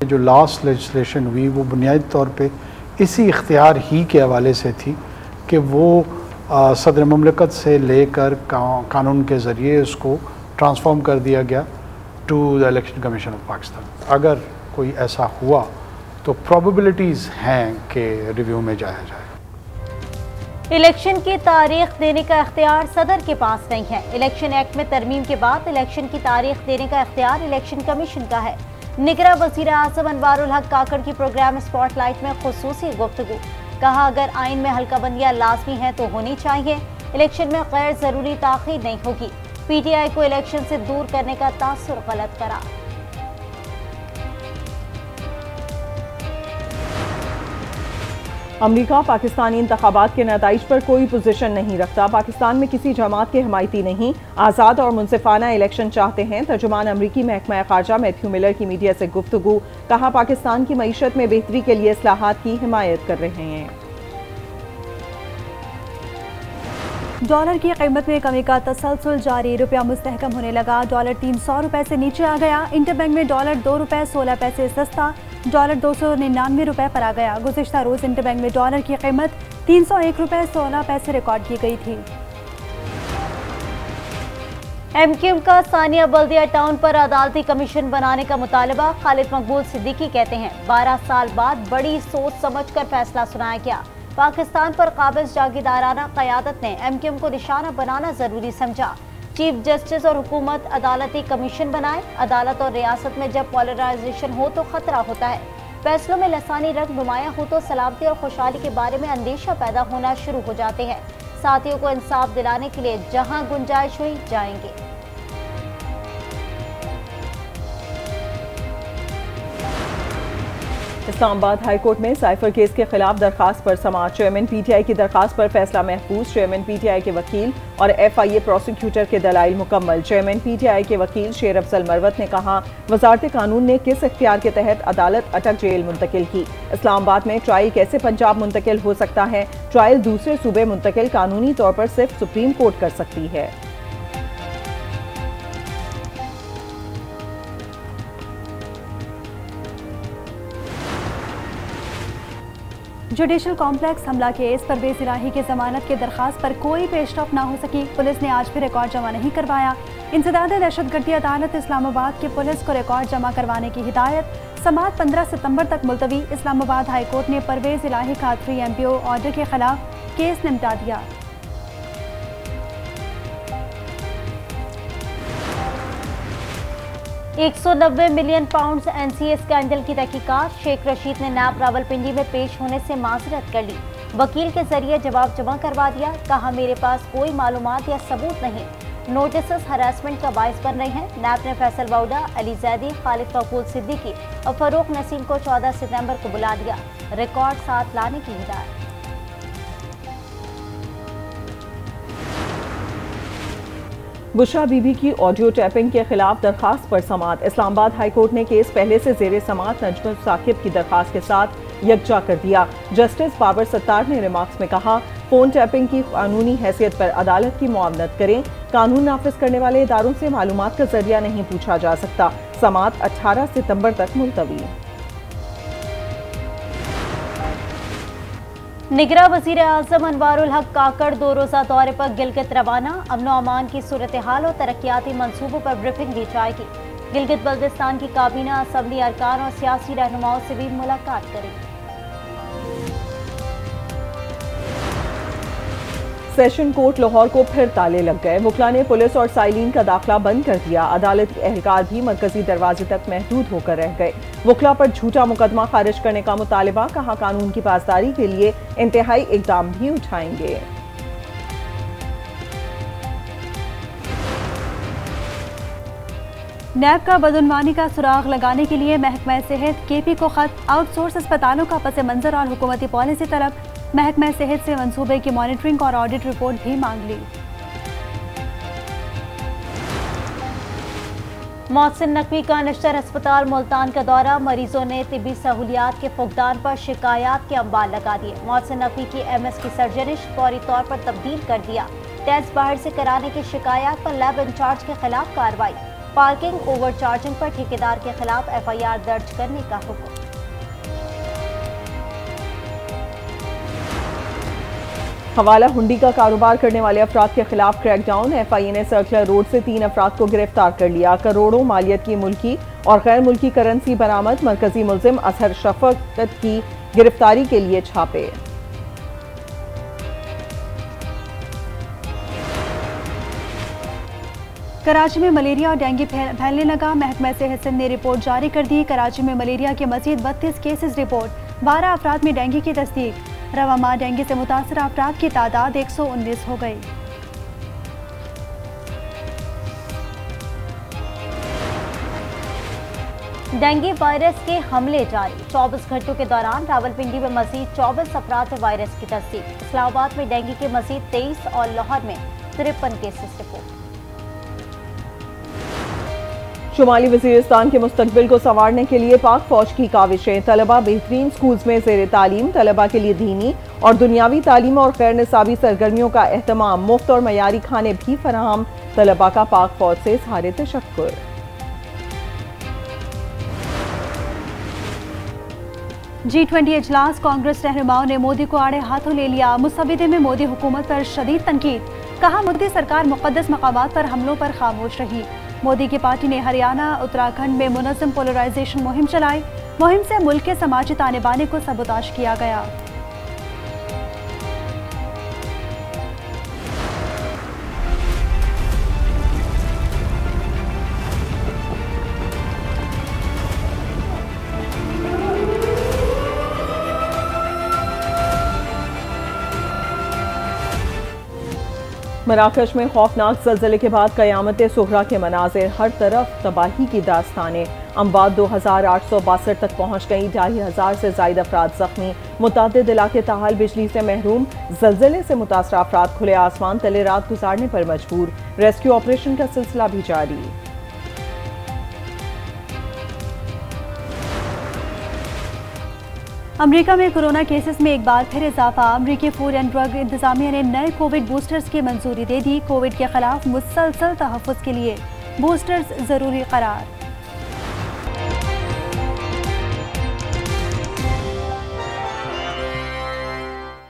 जो last legislation हुई वो बुनियादी तौर पे इसी इख्तियार ही के हवाले से थी कि वो सदर ममलकत से लेकर कानून के ज़रिए उसको ट्रांसफॉर्म कर दिया गया to the election commission of Pakistan. अगर कोई ऐसा हुआ तो प्रोबेबिलिटीज़ हैं कि रिव्यू में जाया जाए। इलेक्शन की तारीख देने का इख्तियार सदर के पास नहीं है। इलेक्शन एक्ट में तरमीम के बाद इलेक्शन की तारीख देने का इख्तियार इलेक्शन कमीशन का है। निगरां वज़ीर आज़म अनवारुल हक काकड़ की प्रोग्राम स्पॉटलाइट में खुसूसी गुफ्तगू। कहा, अगर आइन में हल्का बंदियाँ लाजमी हैं तो होनी चाहिए। इलेक्शन में गैर ज़रूरी ताख़ीर नहीं होगी। PTI को इलेक्शन से दूर करने का तासुर गलत करा। अमरीका पाकिस्तानी इंतखाबात के नताइज पर कोई पोजीशन नहीं रखता। पाकिस्तान में किसी जमात के हमायती नहीं, आज़ाद और मुनसिफाना इलेक्शन चाहते हैं। तर्जुमान अमरीकी महकमा ख़ारजा मैथ्यू मिलर की मीडिया से गुफ्तगू। कहा, पाकिस्तान की मईशत में बेहतरी के लिए इस्लाहात की हिमायत कर रहे हैं। डॉलर की कीमत में कमी का तसलसल जारी। रुपया मुस्तहकम होने लगा। डॉलर 300 रुपए से नीचे आ गया। इंटरबैंक में डॉलर 2 रुपए 16 पैसे सस्ता डॉलर 299 रुपए पर आ गया। गुज़िश्ता रोज इंटरबैंक में डॉलर की कीमत 301 रुपए 16 पैसे रिकॉर्ड की गई थी। MQM का सानिया बल्दिया टाउन पर अदालती कमीशन बनाने का मुतालबा। खालिद मकबूल सिद्दीकी कहते हैं, 12 साल बाद बड़ी सोच समझकर फैसला सुनाया गया। पाकिस्तान पर काबिज जागीरदाराना क़यादत ने MQM को निशाना बनाना जरूरी समझा। चीफ जस्टिस और हुकूमत अदालती कमीशन बनाए। अदालत और रियासत में जब पोलराइजेशन हो तो खतरा होता है। फैसलों में लसानी रंग नुमाया हो तो सलामती और खुशहाली के बारे में अंदेशा पैदा होना शुरू हो जाते हैं। साथियों को इंसाफ दिलाने के लिए जहां गुंजाइश हुई जाएंगे। इस्लामाबाद हाई कोर्ट में साइफर केस के खिलाफ दरखास्त पर समाअत। चेयरमैन PTI की दरखास्त पर फैसला महफूज। चेयरमैन PTI के वकील और FIA प्रोसिक्यूटर के दलाइल मुकम्मल। चेयरमैन PTI के वकील शेर अफजल मरवत ने कहा, वजारत कानून ने किस इख्तियार के तहत अदालत अटक जेल मुंतकिल की। इस्लामाबाद में ट्रायल कैसे पंजाब मुंतकिल हो सकता है। ट्रायल दूसरे सूबे मुंतकिल कानूनी तौर पर सिर्फ सुप्रीम कोर्ट कर सकती है। जुडिशल कॉम्प्लेक्स हमला केस परवेज इलाही की जमानत की दरखास्त पर कोई पेशरफ न हो सकी। पुलिस ने आज भी रिकॉर्ड जमा नहीं करवाया। इंसदाद दहशतगर्दी अदालत इस्लामाबाद की पुलिस को रिकॉर्ड जमा करवाने की हिदायत। समाअत 15 सितंबर तक मुलतवी। इस्लामाबाद हाई कोर्ट ने परवेज इलाही का 3 MPO ऑर्डर के खिलाफ केस निपटा दिया। £190 मिलियन NCA स्कैंडल की तहकीकात। शेख रशीद ने नैब रावलपिंडी में पेश होने से माजरत कर ली। वकील के जरिए जवाब जमा करवा दिया। कहा, मेरे पास कोई मालूमात या सबूत नहीं। नोटिस हरासमेंट का बाइस बन रहे हैं। नैब ने फैसल वाउडा, अली जैदी, खालिद मकबूल सिद्दीकी और फरूक नसीम को 14 सितंबर को बुला लिया। रिकॉर्ड साथ लाने की हिदायत। बुशरा बीबी की ऑडियो टैपिंग के खिलाफ दरखास्त पर समाअत। इस्लामाबाद हाई कोर्ट ने केस पहले से जेर समाअत नजम साकिब की दरखास्त के साथ यकजा कर दिया। जस्टिस बाबर सत्तार ने रिमार्क्स में कहा, फोन टैपिंग की कानूनी हैसियत पर अदालत की मुआवनत करें। कानून नाफिज करने वाले इदारों से मालूमात का जरिया नहीं पूछा जा सकता। समाअत 18 सितंबर तक मुलतवी। निगरां वज़ीर आज़म अनवारुल हक काकड़ 2 रोज़ा दौरे पर गिलगित रवाना। अमन अमान की सूरत हाल और तरक्याती मंसूबों पर ब्रीफिंग दी जाएगी। गिलगित बल्तिस्तान की काबीना असम्बली अरकान और सियासी रहनुमाओं से भी मुलाकात करेगी। सेशन कोर्ट लाहौर को फिर ताले लग गए। वकला ने पुलिस और साइलिन का दाखिला बंद कर दिया। अदालती एहलकार भी मरकजी दरवाजे तक महदूद होकर रह गए। वकला पर झूठा मुकदमा खारिज करने का मुतालबा। कहा, कानून की पासदारी के लिए इंतहाई इकदाम भी उठाएंगे। नैब का बदउनवानी का सुराग लगाने के लिए महकमा सेहत KP को खत। आउटसोर्स अस्पतालों का पस मंजर और हुकूमती पॉलिसी तलब। महकमा सेहत से मंसूबे की मॉनिटरिंग और ऑडिट रिपोर्ट भी मांग ली। मोहसिन नकवी का नश्तर अस्पताल मुल्तान का दौरा। मरीजों ने तिबी सहूलियात के फुकदान पर शिकायत के अंबार लगा दिए। मोहसिन नकवी की MS की सर्जनिश फौरी तौर पर तब्दील कर दिया। टेस्ट बाहर से कराने की शिकायत पर लैब इंचार्ज के खिलाफ कार्रवाई। पार्किंग ओवरचार्जिंग पर ठेकेदार के खिलाफ FIR दर्ज करने का हुक्म। हवाला हुंडी का कारोबार करने वाले अफराद के खिलाफ क्रैकडाउन। FIA ने सर्कुलर रोड से 3 अफराद को गिरफ्तार कर लिया। करोड़ों मालियत की मुल्की और गैर मुल्की करेंसी बरामद। मरकजी मुल्जिम अजहर शफकत की गिरफ्तारी के लिए छापे। कराची में मलेरिया और डेंगू फैलने लगा। महकमा सेहत ने रिपोर्ट जारी कर दी। कराची में मलेरिया के मजीद 32 केसेस रिपोर्ट। 12 अफराद में डेंगू की तस्दीक। रवा माह डेंगू से मुतासर अफराद की तादाद 119 हो गई। डेंगू वायरस के हमले जारी। 24 घंटों के दौरान रावलपिंडी में मजीद 24 अफराद में वायरस की तस्दीक। इस्लामाबाद में डेंगू के मजीद 23 और लाहौर में 53 केसेस रिपोर्ट। शुमाली वजीरिस्तान के मुस्तकबिल को संवारने के लिए पाक फौज की काविशें। तलबा बेहतरीन स्कूल्स में ज़ेर तालीम। तलबा के लिए दीनी और दुनियावी तालीम और गैर निसाबी सरगर्मियों का एहतमाम। मुफ्त और मयारी खाने भी फराहम। तलबा का पाक फौज से इज़हार तशक्कुर। G20 इजलास। कांग्रेस रहनुमाओं ने मोदी को आड़े हाथों ले लिया। मुसविदे में मोदी हुकूमत पर शदीद तनकीद। कहा, मोदी सरकार मुक़द्दस मकामात पर हमलों पर खामोश रही। मोदी की पार्टी ने हरियाणा उत्तराखंड में मुनज़्ज़म पोलराइजेशन मुहिम चलाई। मुहिम से मुल्क के समाजी ताने बाने को सबूताज किया गया। मराकश में खौफनाक ज़लज़ले के बाद क़यामत सुगरा के मनाज़िर। हर तरफ तबाही की दास्तानें। अमवात 2862 तक पहुँच गई। 2500 से ज़ायद अफराद ज़ख्मी। मुतादिद इलाके ताहाल बिजली से महरूम। ज़लज़ले से मुतासरा अफराद खुले आसमान तले रात गुजारने पर मजबूर। रेस्क्यू ऑपरेशन का सिलसिला भी जारी। अमेरिका में कोरोना केसेस में एक बार फिर इजाफा। अमेरिकी फूड एंड ड्रग इंतजामिया ने नए कोविड बूस्टर्स की मंजूरी दे दी। कोविड के खिलाफ मुसलसल तहफ़्फ़ुज़ के लिए बूस्टर्स ज़रूरी करार।